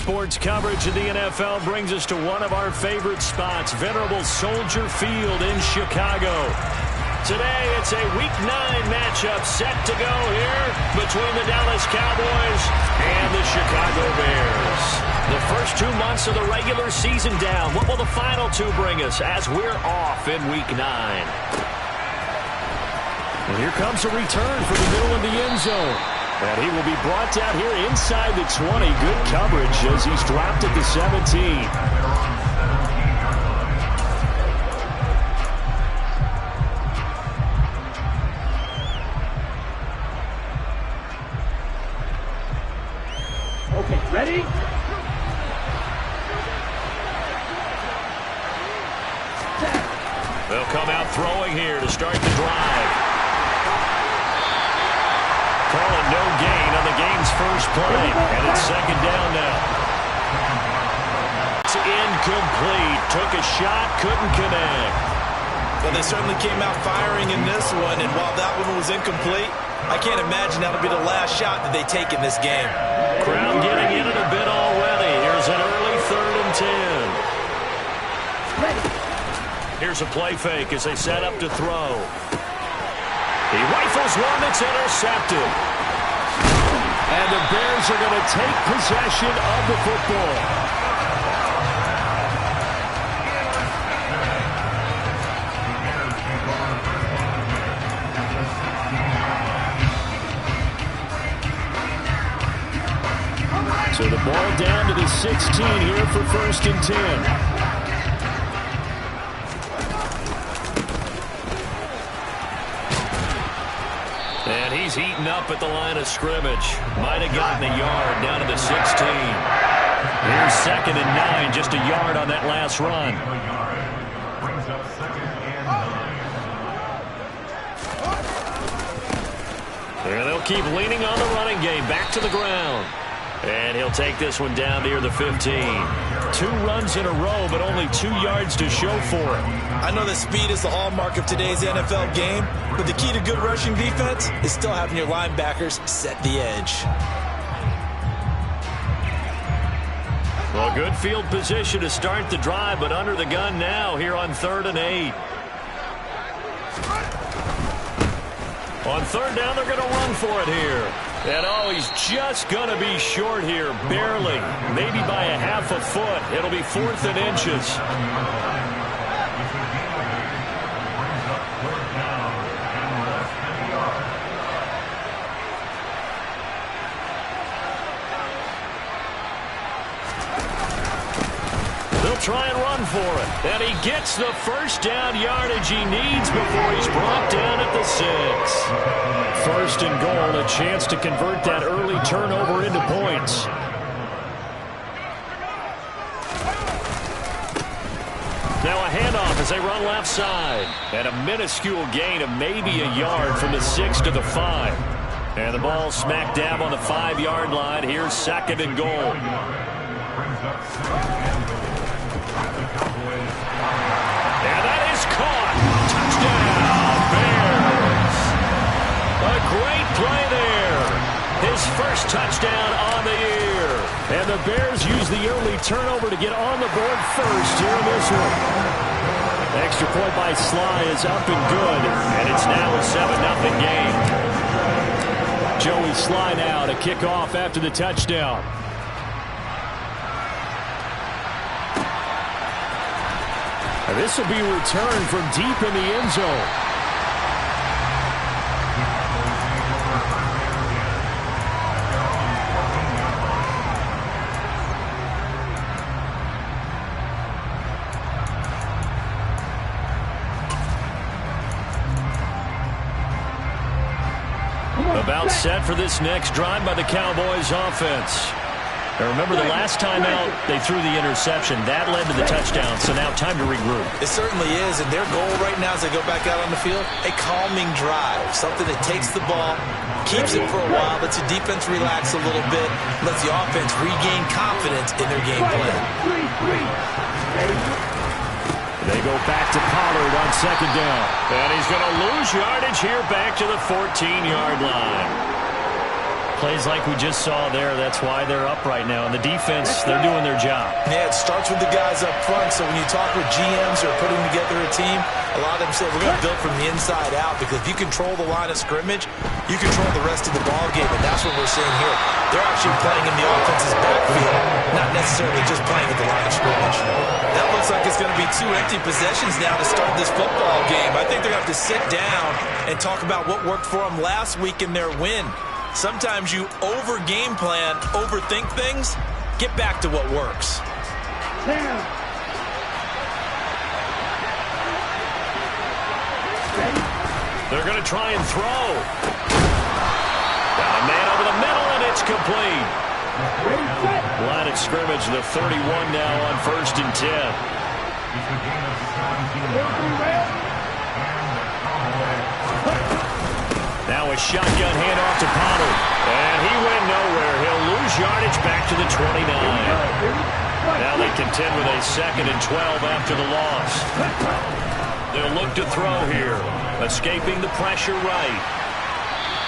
Sports coverage of the NFL brings us to one of our favorite spots, venerable Soldier Field in Chicago. Today, it's a Week 9 matchup set to go here between the Dallas Cowboys and the Chicago Bears. The first 2 months of the regular season down. What will the final 2 bring us as we're off in Week 9? And here comes a return from the middle of the end zone. And he will be brought down here inside the 20. Good coverage as he's dropped at the 17. Okay, ready? They'll come out throwing here to start the drive. Call it no gain on the game's first play, and it's second down now. It's incomplete. Took a shot, couldn't connect. Well, they certainly came out firing in this one, and while that one was incomplete, I can't imagine that'll be the last shot that they take in this game. Crowd getting in it a bit already. Here's an early 3rd and 10. Here's a play fake as they set up to throw. He rifles one that's intercepted. And the Bears are going to take possession of the football. So the ball down to the 16 here for 1st and 10. And he's heating up at the line of scrimmage. Might have gotten a yard down to the 16. Here's 2nd and 9, just a yard on that last run. And they'll keep leaning on the running game. Back to the ground. And he'll take this one down near the 15. 2 runs in a row, but only 2 yards to show for it. I know that speed is the hallmark of today's NFL game, but the key to good rushing defense is still having your linebackers set the edge. Well, good field position to start the drive, but under the gun now here on 3rd and 8. On 3rd down, they're going to run for it here. And, oh, he's just going to be short here, barely. Maybe by a half a foot. It'll be 4th and inches. Try and run for it. And he gets the first down yardage he needs before he's brought down at the 6. 1st and goal, a chance to convert that early turnover into points. Now a handoff as they run left side. And a minuscule gain of maybe a yard from the 6 to the 5. And the ball smack dab on the 5-yard line. Here's 2nd and goal. And that is caught. Touchdown, Bears. A great play there. His first touchdown on the year. And the Bears use the early turnover to get on the board first here in this one. Extra point by Sly is up and good. And it's now a 7-0 game. Joey Sly now to kick off after the touchdown. This will be returned from deep in the end zone. About set for this next drive by the Cowboys offense. Now remember, the last time out, they threw the interception. That led to the touchdown, so now time to regroup. It certainly is, and their goal right now as they go back out on the field, a calming drive, something that takes the ball, keeps it for a while, lets the defense relax a little bit, lets the offense regain confidence in their game plan. They go back to Pollard on 2nd down. And he's going to lose yardage here back to the 14-yard line. Plays like we just saw there, that's why they're up right now. And the defense, they're doing their job. Yeah, it starts with the guys up front. So when you talk with GMs who are putting together a team, a lot of them say we're going to build from the inside out, because if you control the line of scrimmage, you control the rest of the ball game, and that's what we're seeing here. They're actually playing in the offense's backfield, not necessarily just playing at the line of scrimmage. That looks like it's going to be 2 empty possessions now to start this football game. I think they're going to have to sit down and talk about what worked for them last week in their win. Sometimes you over-game plan, overthink things. Get back to what works. They're going to try and throw. Got a man over the middle, and it's complete. Line of scrimmage, the 31 now on 1st and 10. Now a shotgun handoff to Pollard. And he went nowhere. He'll lose yardage back to the 29. Now they contend with a 2nd and 12 after the loss. They'll look to throw here. Escaping the pressure right.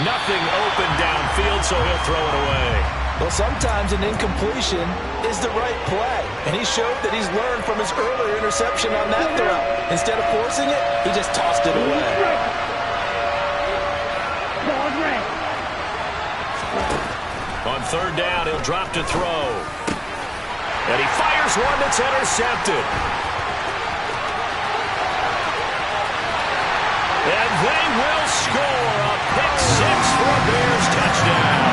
Nothing open downfield, so he'll throw it away. Well, sometimes an incompletion is the right play. And he showed that he's learned from his earlier interception on that throw. Instead of forcing it, he just tossed it away. On 3rd down, he'll drop to throw. And he fires one that's intercepted. And they will score a pick-6 for a Bears touchdown.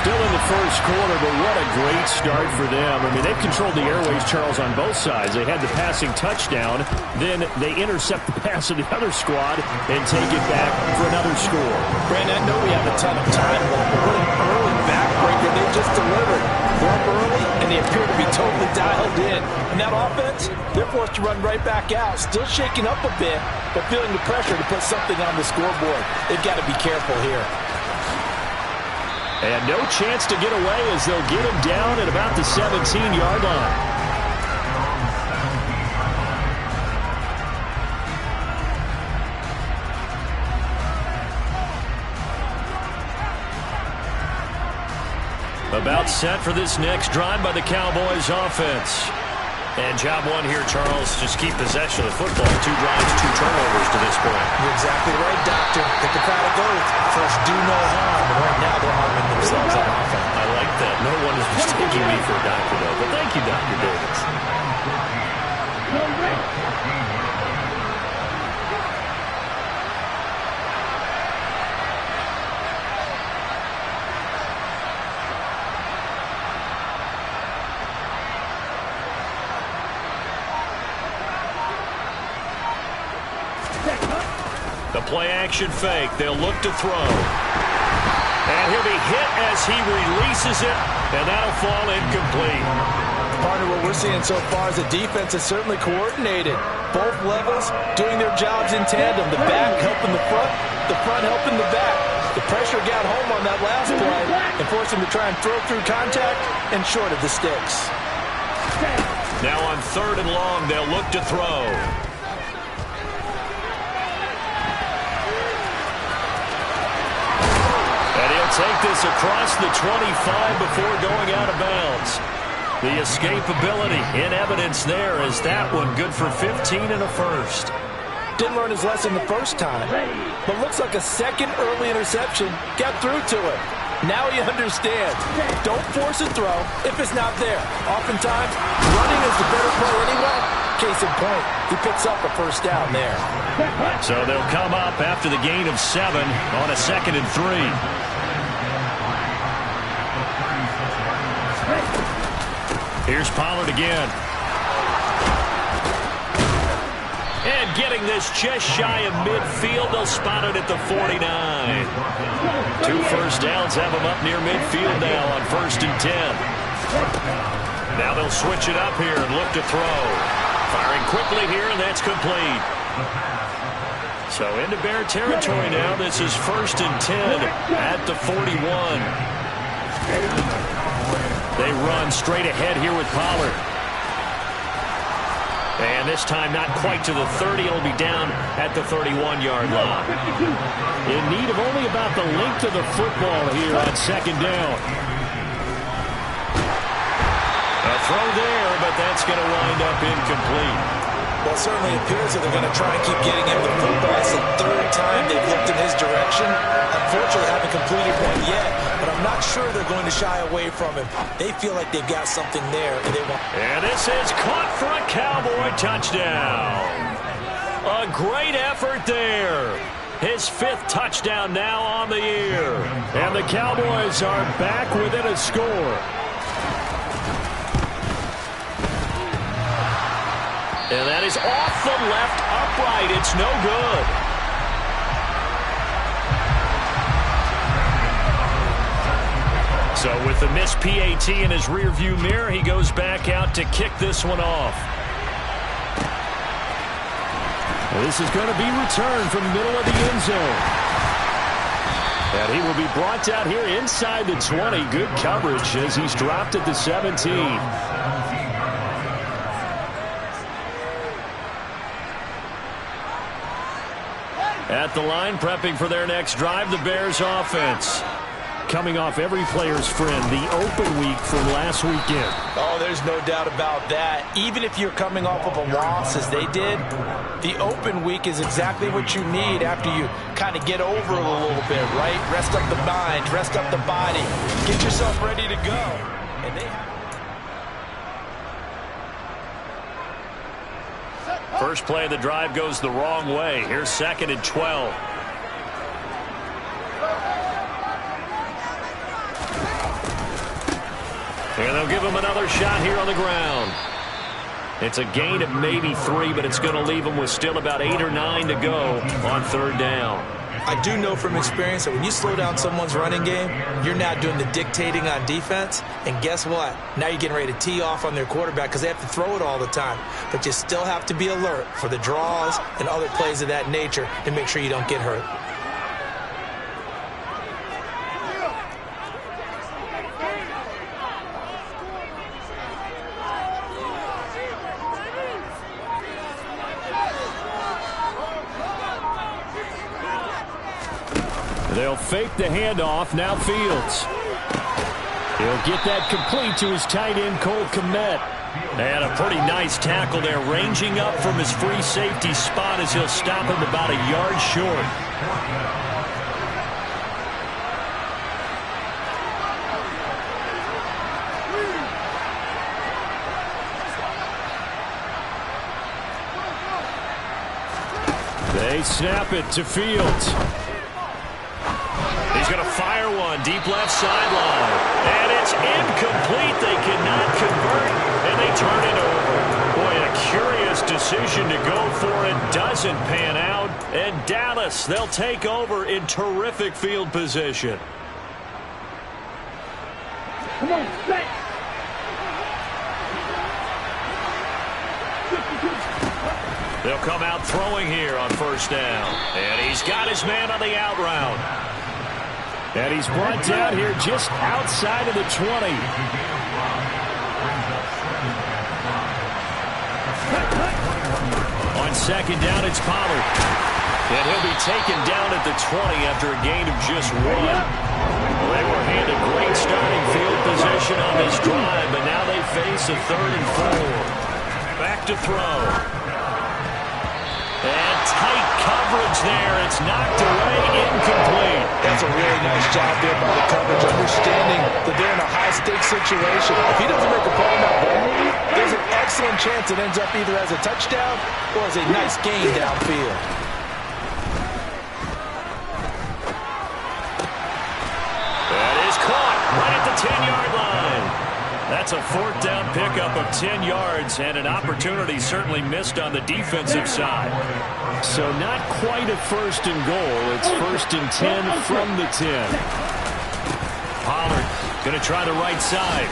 Still in the first quarter, but what a great start for them. I mean, they've controlled the airways, Charles, on both sides. They had the passing touchdown. Then they intercept the pass of the other squad and take it back for another score. Brandon, I know we have a ton of time left, but what an early backbreaker they just delivered. They're up early, and they appear to be totally dialed in. And that offense, they're forced to run right back out. Still shaking up a bit, but feeling the pressure to put something on the scoreboard. They've got to be careful here. And no chance to get away as they'll get him down at about the 17-yard line. About set for this next drive by the Cowboys offense. And job one here, Charles, just keep possession of the football. 2 drives, 2 turnovers to this point. You're exactly right, Doctor. Hippocratic oath. First, do no harm. And right now, they're harming themselves on offense. I like that. No one is mistaking me for a doctor, though. But thank you, Dr. Davis. The play-action fake. They'll look to throw. And he'll be hit as he releases it, and that'll fall incomplete. Partner, what we're seeing so far is the defense is certainly coordinated. Both levels doing their jobs in tandem. The back helping the front helping the back. The pressure got home on that last play and forced him to try and throw through contact and short of the sticks. Now on 3rd and long, they'll look to throw. Take this across the 25 before going out of bounds. The escapability in evidence there as that one good for 15 and a first. Didn't learn his lesson the first time, but looks like a second early interception got through to him. Now he understands. Don't force a throw if it's not there. Oftentimes, running is the better play anyway. Case in point, he picks up a first down there. So they'll come up after the gain of 7 on a 2nd and 3. Here's Pollard again. And getting this just shy of midfield. They'll spot it at the 49. 2 first downs have them up near midfield now on 1st and 10. Now they'll switch it up here and look to throw. Firing quickly here, and that's complete. So into Bear territory now. This is 1st and 10 at the 41. They run straight ahead here with Pollard. And this time not quite to the 30. It'll be down at the 31-yard line. In need of only about the length of the football here on second down. A throw there, but that's going to wind up incomplete. Well, it certainly appears that they're going to try and keep getting him the football. It's the third time they've looked in his direction. Unfortunately, haven't completed one yet, but I'm not sure they're going to shy away from him. They feel like they've got something there, and they want. And this is caught for a Cowboy touchdown. A great effort there. His 5th touchdown now on the year. And the Cowboys are back within a score. And that is off the left upright. It's no good. So with the missed PAT in his rearview mirror, he goes back out to kick this one off. This is going to be returned from the middle of the end zone. And he will be brought down here inside the 20. Good coverage as he's dropped at the 17. At the line, prepping for their next drive, the Bears offense. Coming off every player's friend, the open week from last weekend. Oh, there's no doubt about that. Even if you're coming off of a loss as they did, the open week is exactly what you need after you kind of get over it a little bit, right? Rest up the mind, rest up the body, get yourself ready to go. And they First play of the drive goes the wrong way. Here's 2nd and 12. And they'll give him another shot here on the ground. It's a gain of maybe 3, but it's going to leave him with still about 8 or 9 to go on 3rd down. I do know from experience that when you slow down someone's running game, you're now doing the dictating on defense. And guess what? Now you're getting ready to tee off on their quarterback because they have to throw it all the time. But you still have to be alert for the draws and other plays of that nature to make sure you don't get hurt. They'll fake the handoff. Now Fields. He'll get that complete to his tight end, Cole Kmet. And a pretty nice tackle there, ranging up from his free safety spot as he'll stop him about a yard short. They snap it to Fields. He's going to fire one deep left sideline. And it's incomplete. They cannot convert, and they turn it over. Boy, a curious decision to go for it. Doesn't pan out. And Dallas, they'll take over in terrific field position. Come on, set. They'll come out throwing here on 1st down. And he's got his man on the out route. And he's brought down here just outside of the 20. On 2nd down, it's Pollard. And he'll be taken down at the 20 after a gain of just 1. Well, they were handed great starting field position on this drive, but now they face a 3rd and 4. Back to throw. And tight coverage there. It's knocked away, incomplete. That's a really nice job there by the coverage, understanding that they're in a high-stakes situation. If he doesn't make a play on that ball, there's an excellent chance it ends up either as a touchdown or as a nice gain downfield. That is caught right at the 10-yard line. That's a 4th down pickup of 10 yards, and an opportunity certainly missed on the defensive side. So not quite a 1st and goal. It's 1st and 10 from the 10. Pollard going to try the right side.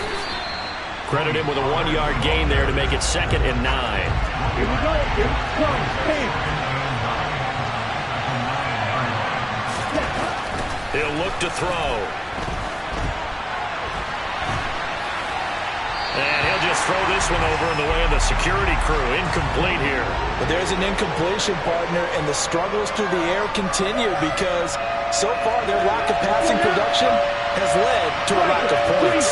Credit him with a 1-yard gain there to make it 2nd and 9. Here we go. Here we go. He'll look to throw. And he'll just Cowboys throw this one over in the way of the security crew. Incomplete here. But there's an incompletion, partner, and the struggles through the air continue because so far their lack of passing production has led to a lack of points.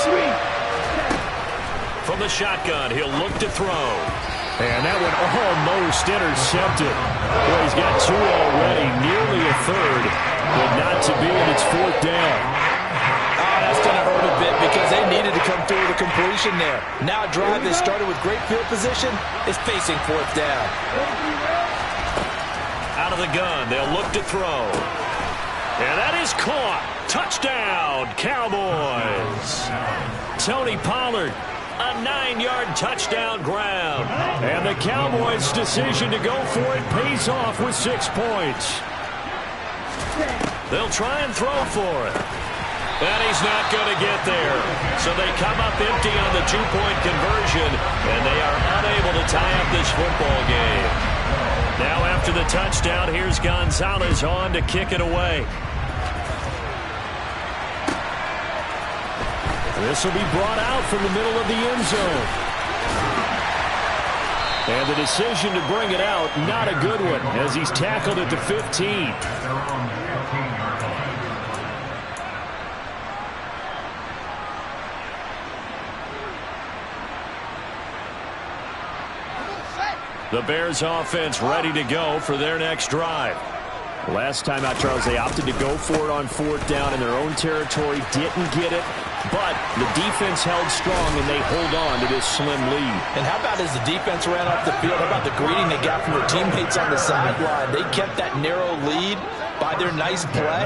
From the shotgun, he'll look to throw. And that one almost intercepted. Well, he's got two already, nearly a third, but not to be, and it's fourth down. Oh, that's going to hurt a bit because they needed to come through with a completion there. Now a drive that started with great field position is facing fourth down. Out of the gun, they'll look to throw. And that is caught. Touchdown, Cowboys. Tony Pollard, a 9-yard touchdown grab. And the Cowboys' decision to go for it pays off with 6 points. They'll try and throw for it. And he's not going to get there. So they come up empty on the 2-point conversion, and they are unable to tie up this football game. Now after the touchdown, here's Gonzalez on to kick it away. This will be brought out from the middle of the end zone. And the decision to bring it out, not a good one, as he's tackled at the 15. The Bears offense ready to go for their next drive. Last time out, Charles, they opted to go for it on fourth down in their own territory. Didn't get it, but the defense held strong, and they hold on to this slim lead. And how about as the defense ran off the field, how about the greeting they got from their teammates on the sideline? They kept that narrow lead by their nice play.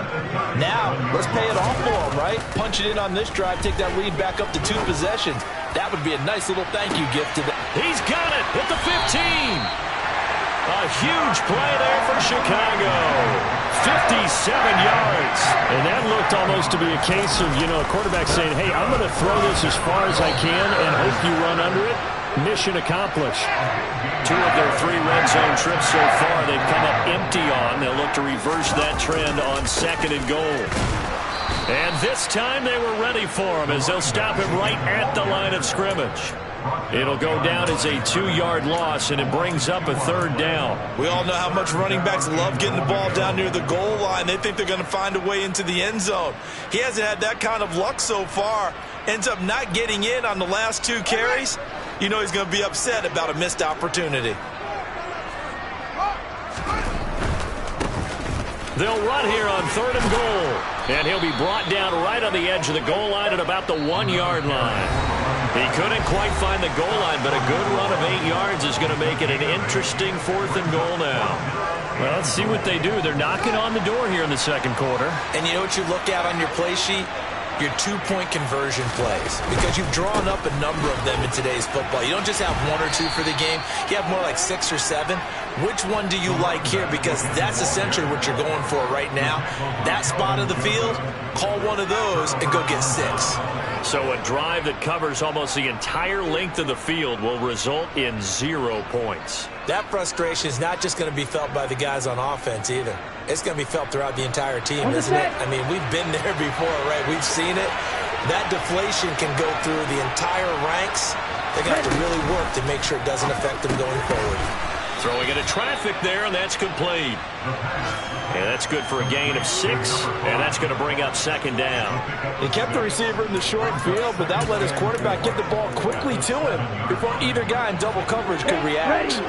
Now, let's pay it off for them, right? Punch it in on this drive, take that lead back up to 2 possessions. That would be a nice little thank you gift to them. He's got it at the 15. A huge play there for Chicago. 57 yards. And that looked almost to be a case of, a quarterback saying, hey, I'm going to throw this as far as I can and hope you run under it. Mission accomplished. 2 of their 3 red zone trips so far they've come up empty on. They'll look to reverse that trend on 2nd and goal. And this time they were ready for him as they'll stop him right at the line of scrimmage. It'll go down as a 2-yard loss, and it brings up a 3rd down. We all know how much running backs love getting the ball down near the goal line. They think they're going to find a way into the end zone. He hasn't had that kind of luck so far. Ends up not getting in on the last 2 carries. You know he's going to be upset about a missed opportunity. They'll run here on 3rd and goal. And he'll be brought down right on the edge of the goal line at about the 1-yard line. He couldn't quite find the goal line, but a good run of 8 yards is going to make it an interesting 4th and goal now. Well, let's see what they do. They're knocking on the door here in the 2nd quarter. And you know what you look at on your play sheet? Your 2-point conversion plays, because you've drawn up a number of them in today's football. You don't just have 1 or 2 for the game. You have more like 6 or 7. Which one do you like here? Because that's essentially what you're going for right now. That spot of the field, call one of those and go get 6. So a drive that covers almost the entire length of the field will result in 0 points. That frustration is not just going to be felt by the guys on offense either. It's going to be felt throughout the entire team, isn't it? I mean, we've been there before, right? We've seen it. That deflation can go through the entire ranks. They're going to have to really work to make sure it doesn't affect them going forward. Throwing into traffic there, and that's complete. And that's good for a gain of 6, and that's going to bring up 2nd down. He kept the receiver in the short field, but that let his quarterback get the ball quickly to him before either guy in double coverage could react.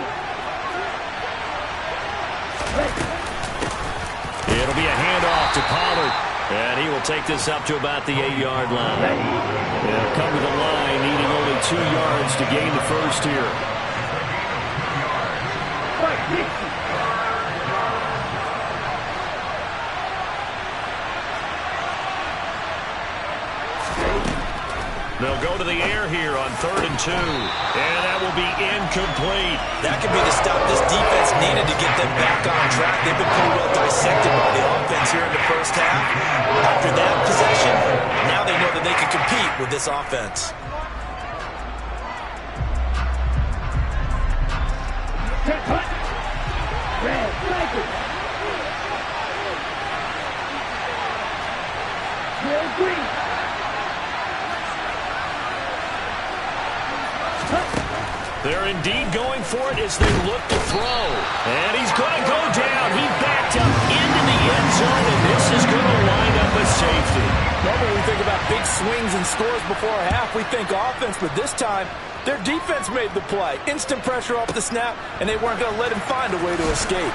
It'll be a handoff to Pollard, and he will take this up to about the 8-yard line. They'll come to the line, needing only 2 yards to gain the first here. They'll go to the air here on 3rd and 2. And that will be incomplete. That could be the stop this defense needed to get them back on track. They've been pretty well dissected by the offense here in the first half. After that possession, now they know that they can compete with this offense. They're indeed going for it as they look to throw. And he's going to go down. He backed up into the end zone, and this is going to wind up a safety. Normally we think about big swings and scores before a half. We think offense, but this time their defense made the play. Instant pressure off the snap, and they weren't going to let him find a way to escape.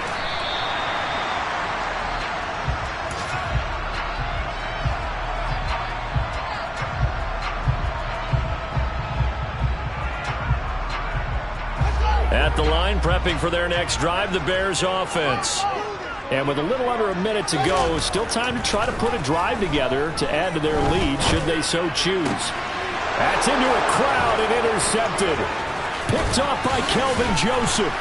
At the line, prepping for their next drive, the Bears offense. And with a little under a minute to go, still time to try to put a drive together to add to their lead should they so choose. That's into a crowd and intercepted. Picked off by Kelvin Joseph.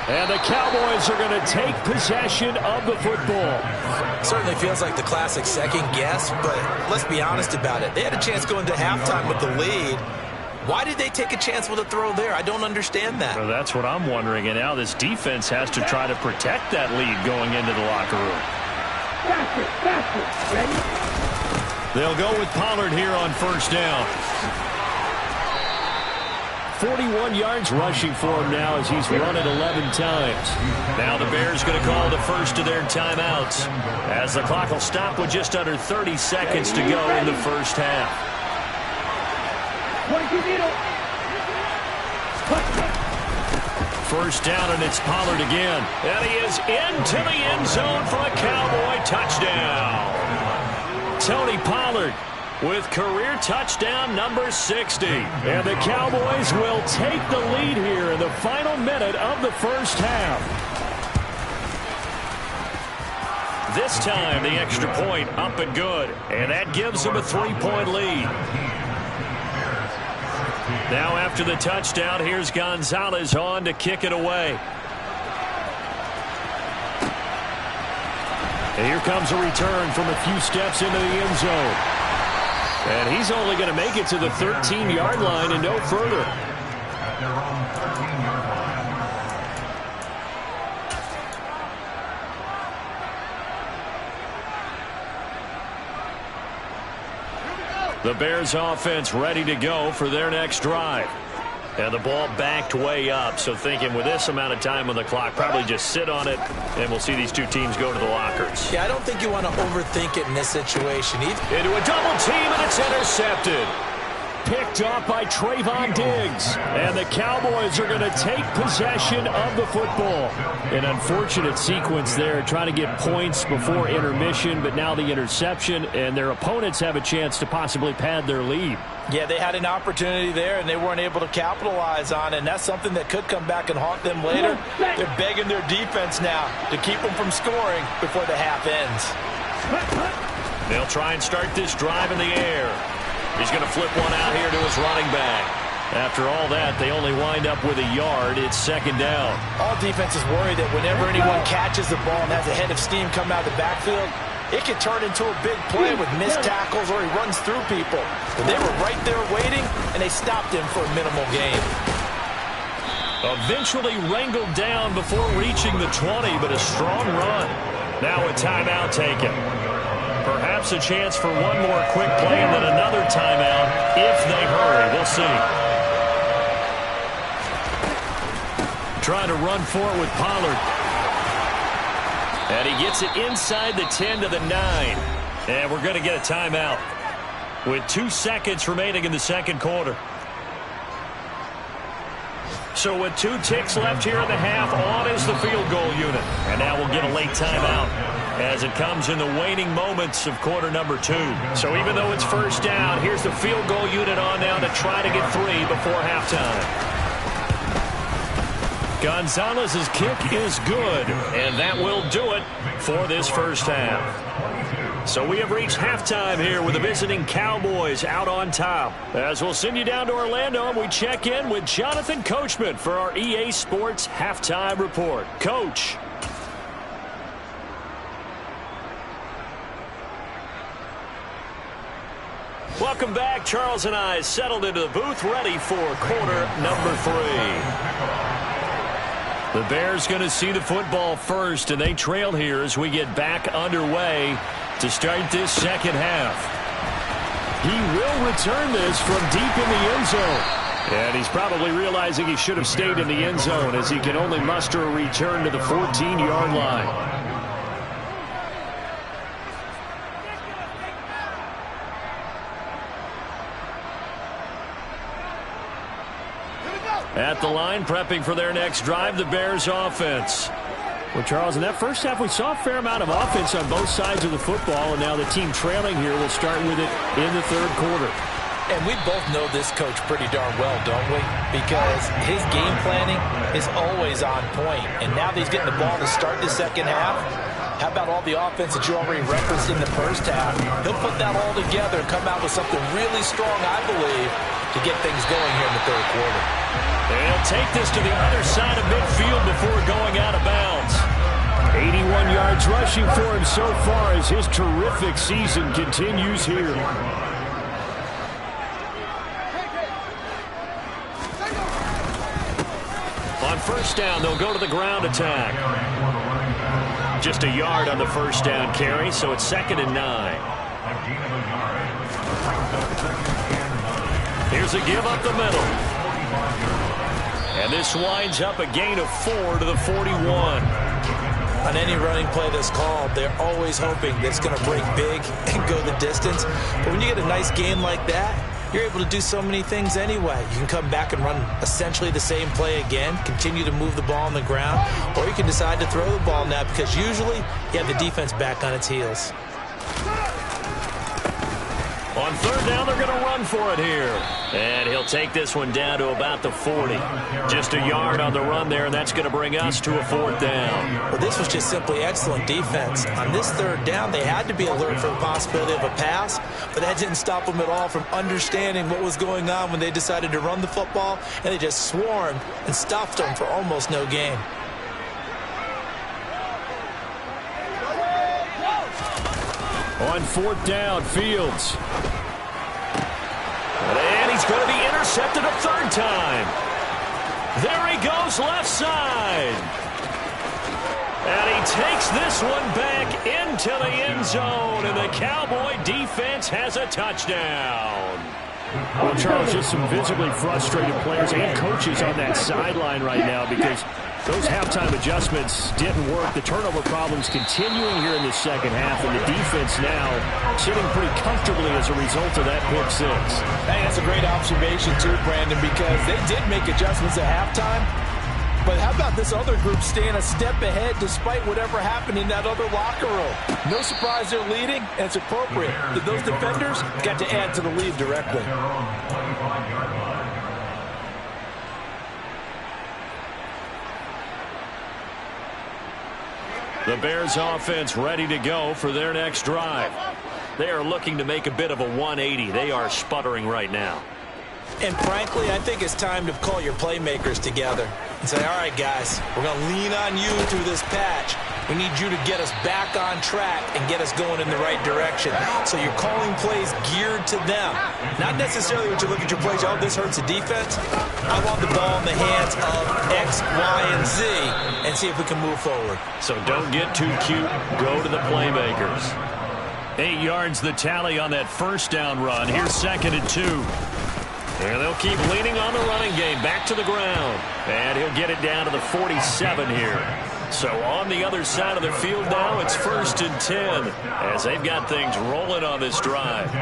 And the Cowboys are going to take possession of the football. Certainly feels like the classic second guess, but let's be honest about it. They had a chance going into halftime with the lead. Why did they take a chance with a throw there? I don't understand that. Well, that's what I'm wondering. And now this defense has to try to protect that lead going into the locker room. Ready? They'll go with Pollard here on first down. 41 yards rushing for him now as he's run it 11 times. Now the Bears going to call the first of their timeouts as the clock will stop with just under 30 seconds to go in the first half. First down, and it's Pollard again. And he is into the end zone for a Cowboy touchdown. Tony Pollard with career touchdown number 60. And the Cowboys will take the lead here in the final minute of the first half. This time, the extra point up and good. And that gives them a 3-point lead. Now after the touchdown, here's Gonzalez on to kick it away. And here comes a return from a few steps into the end zone. And he's only going to make it to the 13-yard line and no further. The Bears offense ready to go for their next drive. And the ball backed way up, so thinking with this amount of time on the clock, probably just sit on it, and we'll see these two teams go to the lockers. Yeah, I don't think you want to overthink it in this situation. Into a double team, and it's intercepted. Picked off by Trayvon Diggs. And the Cowboys are going to take possession of the football. An unfortunate sequence there, trying to get points before intermission, but now the interception, and their opponents have a chance to possibly pad their lead. Yeah, they had an opportunity there, and they weren't able to capitalize on it, and that's something that could come back and haunt them later. They're begging their defense now to keep them from scoring before the half ends. They'll try and start this drive in the air. He's going to flip one out here to his running back. After all that, they only wind up with a yard. It's second down. All defenses worry that whenever anyone catches the ball and has a head of steam come out of the backfield, it can turn into a big play with missed tackles or he runs through people. But they were right there waiting, and they stopped him for a minimal gain. Eventually wrangled down before reaching the 20, but a strong run. Now a timeout taken. Perhaps a chance for one more quick play and then another timeout if they hurry. We'll see. Trying to run for it with Pollard. And he gets it inside the 10 to the 9. And we're going to get a timeout with 2 seconds remaining in the second quarter. So with 2 ticks left here in the half, on is the field goal unit. And now we'll get a late timeout as it comes in the waning moments of quarter number 2. So even though it's first down, here's the field goal unit on now to try to get 3 before halftime. Gonzalez's kick is good, and that will do it for this first half. So we have reached halftime here with the visiting Cowboys out on top. As we'll send you down to Orlando, and we check in with Jonathan Coachman for our EA Sports Halftime Report. Coach. Welcome back. Charles and I settled into the booth, ready for quarter number 3. The Bears going to see the football first, and they trail here as we get back underway to start this second half. He will return this from deep in the end zone. And he's probably realizing he should have stayed in the end zone as he can only muster a return to the 14-yard line. At the line, prepping for their next drive, the Bears offense. Well, Charles, in that first half, we saw a fair amount of offense on both sides of the football, and now the team trailing here will start with it in the third quarter. And we both know this coach pretty darn well, don't we? Because his game planning is always on point. And now that he's getting the ball to start the second half, how about all the offense that you already referenced in the first half? He'll put that all together and come out with something really strong, I believe, to get things going here in the third quarter. And he'll take this to the other side of midfield before going out of bounds. 81 yards rushing for him so far as his terrific season continues here. On first down, they'll go to the ground attack. Just a yard on the first down carry, so it's 2nd and 9. Here's a give up the middle. And this winds up a gain of 4 to the 41. On any running play that's called, they're always hoping that it's going to break big and go the distance. But when you get a nice game like that, you're able to do so many things anyway. You can come back and run essentially the same play again, continue to move the ball on the ground, or you can decide to throw the ball now because usually you have the defense back on its heels. On third down, they're going to run for it here. And he'll take this one down to about the 40. Just a yard on the run there, and that's going to bring us to a 4th down. Well, this was just simply excellent defense. On this third down, they had to be alert for the possibility of a pass, but that didn't stop them at all from understanding what was going on when they decided to run the football, and they just swarmed and stuffed them for almost no gain. On 4th down, Fields. And he's going to be intercepted a 3rd time. There he goes, left side. And he takes this one back into the end zone, and the Cowboy defense has a touchdown. Well, Charles, just some visibly frustrated players and coaches on that sideline right now because those halftime adjustments didn't work. The turnover problems continuing here in the second half, and the defense now sitting pretty comfortably as a result of that pick six. Hey, that's a great observation too, Brandon, because they did make adjustments at halftime. But how about this other group staying a step ahead despite whatever happened in that other locker room? No surprise they're leading, and it's appropriate. Those defenders got to add to the lead directly. The Bears offense ready to go for their next drive. They are looking to make a bit of a 180. They are sputtering right now. And frankly, I think it's time to call your playmakers together and say, all right, guys, we're going to lean on you through this patch. We need you to get us back on track and get us going in the right direction. So you're calling plays geared to them. Not necessarily when you look at your plays, oh, this hurts the defense. I want the ball in the hands of X, Y, and Z and see if we can move forward. So don't get too cute. Go to the playmakers. 8 yards the tally on that first down run. Here's 2nd and 2. And they'll keep leaning on the running game. Back to the ground. And he'll get it down to the 47 here. So on the other side of the field now, it's 1st and 10 as they've got things rolling on this drive.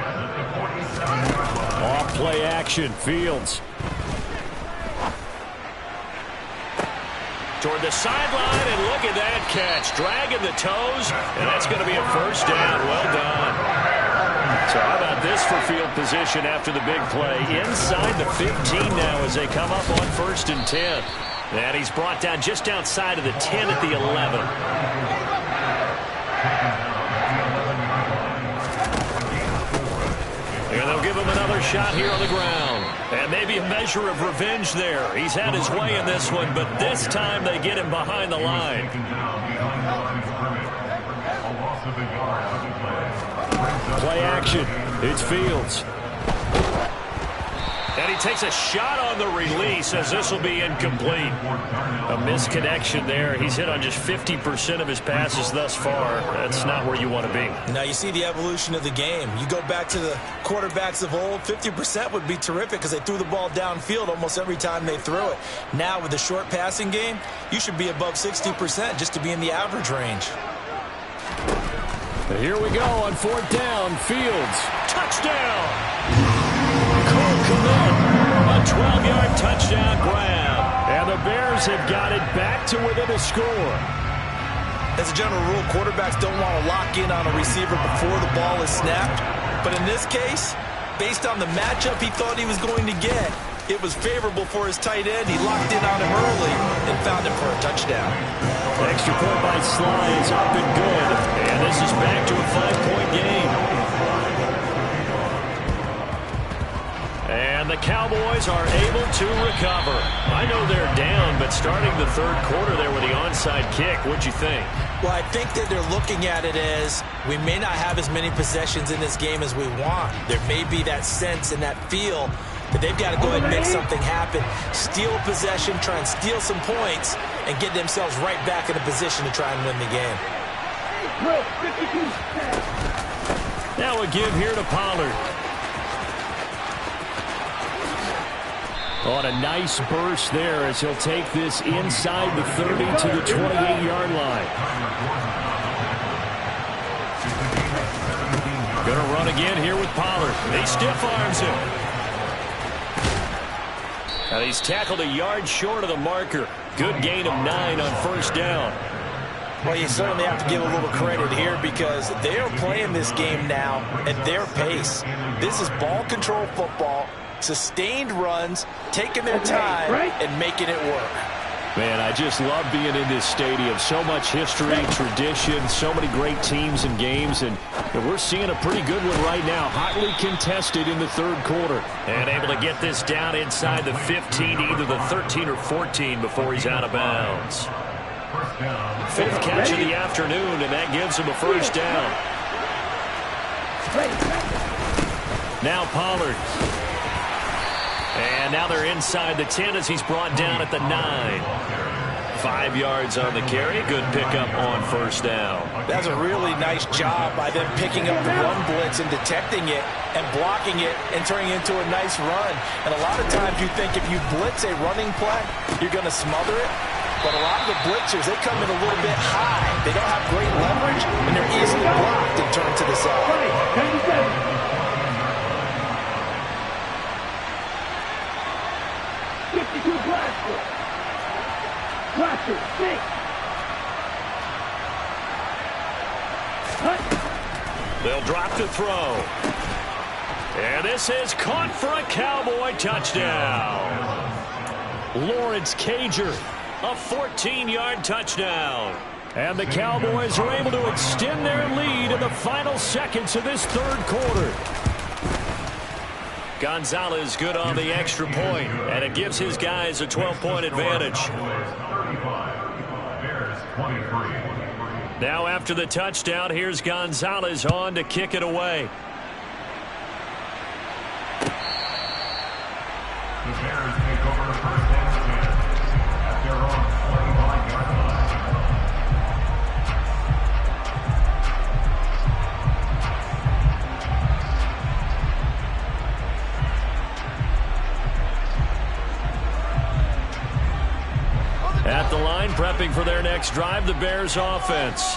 Off play action, Fields. Toward the sideline, and look at that catch. Dragging the toes, and that's going to be a 1st down. Well done. So how about this for field position after the big play? Inside the 15 now as they come up on 1st and 10. And he's brought down just outside of the 10 at the 11. And they'll give him another shot here on the ground. And maybe a measure of revenge there. He's had his way in this one, but this time they get him behind the line. Play action. It's Fields. And he takes a shot on the release as this will be incomplete. A misconnection there. He's hit on just 50% of his passes thus far. That's not where you want to be. Now you see the evolution of the game. You go back to the quarterbacks of old, 50% would be terrific because they threw the ball downfield almost every time they threw it. Now with the short passing game, you should be above 60% just to be in the average range. Here we go on 4th down. Fields. Touchdown. Cole Kmet. A 12-yard touchdown grab. And the Bears have got it back to within a score. As a general rule, quarterbacks don't want to lock in on a receiver before the ball is snapped. But in this case, based on the matchup he thought he was going to get, it was favorable for his tight end. He locked in on him early and found him for a touchdown. Extra point by Sly is up and good. And this is back to a 5-point game. And the Cowboys are able to recover. I know they're down, but starting the third quarter there with the onside kick, what'd you think? Well, I think that they're looking at it as we may not have as many possessions in this game as we want. There may be that sense and that feel that they've got to go ahead and make something happen. Steal possession, try and steal some points, and get themselves right back in a position to try and win the game. Now a give here to Pollard. On a nice burst there as he'll take this inside the 30 to the 28-yard line. Going to run again here with Pollard. He stiff arms him. And he's tackled a yard short of the marker. Good gain of 9 on 1st down. Well, you certainly have to give a little credit here because they are playing this game now at their pace. This is ball control football, sustained runs, taking their time and making it work. Man, I just love being in this stadium. So much history, tradition, so many great teams and games, and we're seeing a pretty good one right now. Hotly contested in the third quarter. And able to get this down inside the 15, either the 13 or 14 before he's out of bounds. 5th catch of the afternoon, and that gives him a 1st down. Now Pollard. And now they're inside the 10 as he's brought down at the 9. 5 yards on the carry. Good pickup on 1st down. That's a really nice job by them picking up the run blitz and detecting it and blocking it and turning it into a nice run. And a lot of times you think if you blitz a running play, you're going to smother it. But a lot of the blitzers, they come in a little bit high. They don't have great leverage, and they're easily blocked and turned to the side. 52 blaster. Blaster, 6. They'll drop to throw. And this is caught for a Cowboy touchdown. Lawrence Cager, a 14-yard touchdown. And the Cowboys are able to extend their lead in the final seconds of this third quarter. Gonzalez good on the extra point, and it gives his guys a 12-point advantage. Now after the touchdown, here's Gonzalez on to kick it away. The Bears take over the 1st and 10 at their own 25-yard line. At the line, prepping for their next drive, the Bears offense.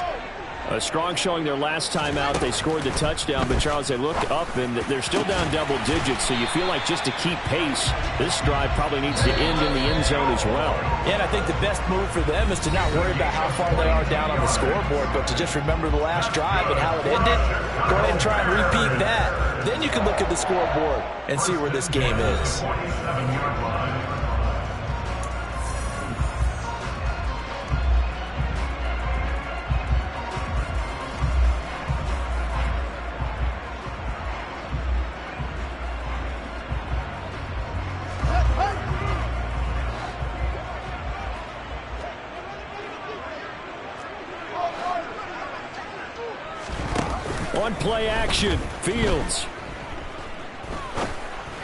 A strong showing their last time out. They scored the touchdown, but Charles, they looked up and they're still down double digits, so you feel like just to keep pace, this drive probably needs to end in the end zone as well. Yeah, and I think the best move for them is to not worry about how far they are down on the scoreboard, but to just remember the last drive and how it ended. Go ahead and try and repeat that. Then you can look at the scoreboard and see where this game is. 27-yard line. On play action, Fields.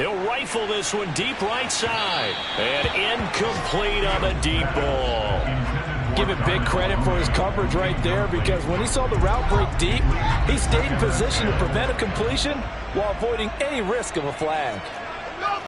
He'll rifle this one deep right side. And incomplete on the deep ball. Give him big credit for his coverage right there, because when he saw the route break deep, he stayed in position to prevent a completion while avoiding any risk of a flag.